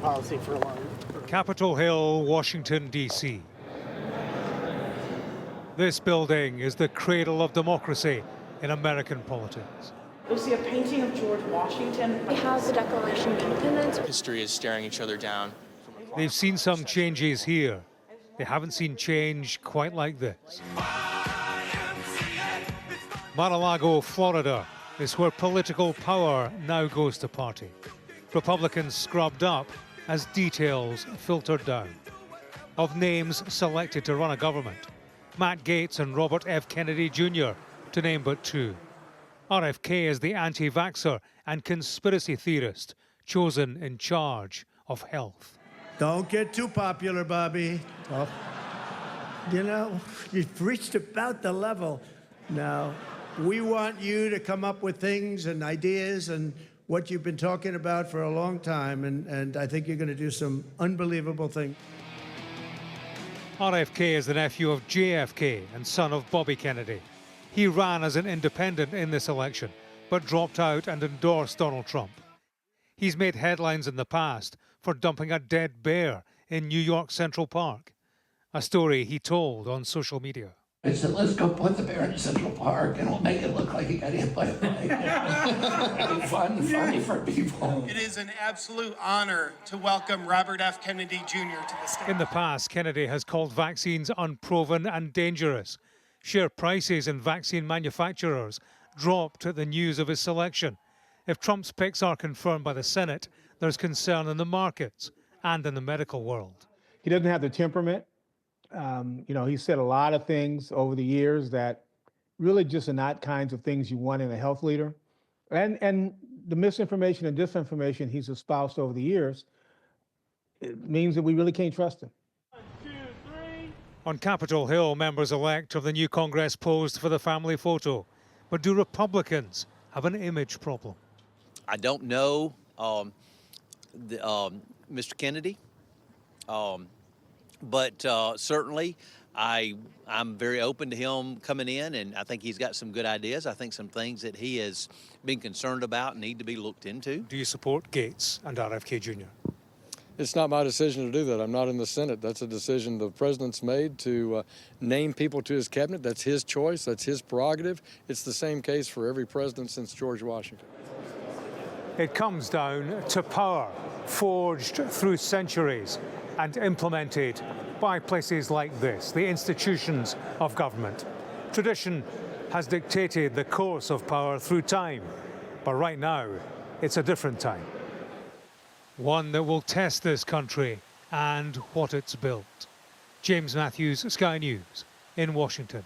policy for a long time. Capitol Hill, Washington, D.C. This building is the cradle of democracy in American politics. You'll see a painting of George Washington. We have the Declaration of Independence. History is staring each other down. They've seen some changes here. They haven't seen change quite like this. Mar-a-Lago, Florida, is where political power now goes to party. Republicans scrubbed up as details filtered down. Of names selected to run a government, Matt Gaetz and Robert F. Kennedy Jr., to name but two. RFK is the anti-vaxxer and conspiracy theorist chosen in charge of health. Don't get too popular, Bobby. Oh. You know, you've reached about the level. Now, we want you to come up with things and ideas and what you've been talking about for a long time, and I think you're going to do some unbelievable things. RFK is the nephew of JFK and son of Bobby Kennedy. He ran as an independent in this election, but dropped out and endorsed Donald Trump. He's made headlines in the past for dumping a dead bear in New York Central Park, a story he told on social media. I said, let's go put the bear in Central Park and we'll make it look like he got hit by a bike. It'll be funny for people. It is an absolute honor to welcome Robert F. Kennedy Jr. to the stage. In the past, Kennedy has called vaccines unproven and dangerous. Share prices in vaccine manufacturers dropped at the news of his selection. If Trump's picks are confirmed by the Senate, there's concern in the markets and in the medical world. He doesn't have the temperament. He said a lot of things over the years that really just are not kinds of things you want in a health leader. And the misinformation and disinformation he's espoused over the years, it means that we really can't trust him. 1, 2, 3. On Capitol Hill, members-elect of the new Congress posed for the family photo. But do Republicans have an image problem? I don't know Mr. Kennedy, but certainly I'm very open to him coming in, and I think he's got some good ideas. I think some things that he has been concerned about need to be looked into. Do you support Gaetz and RFK Jr.? It's not my decision to do that. I'm not in the Senate. That's a decision the president's made to name people to his cabinet. That's his choice. That's his prerogative. It's the same case for every president since George Washington. It comes down to power, forged through centuries and implemented by places like this, the institutions of government. Tradition has dictated the course of power through time, but right now, it's a different time. One that will test this country and what it's built. James Matthews, Sky News, in Washington.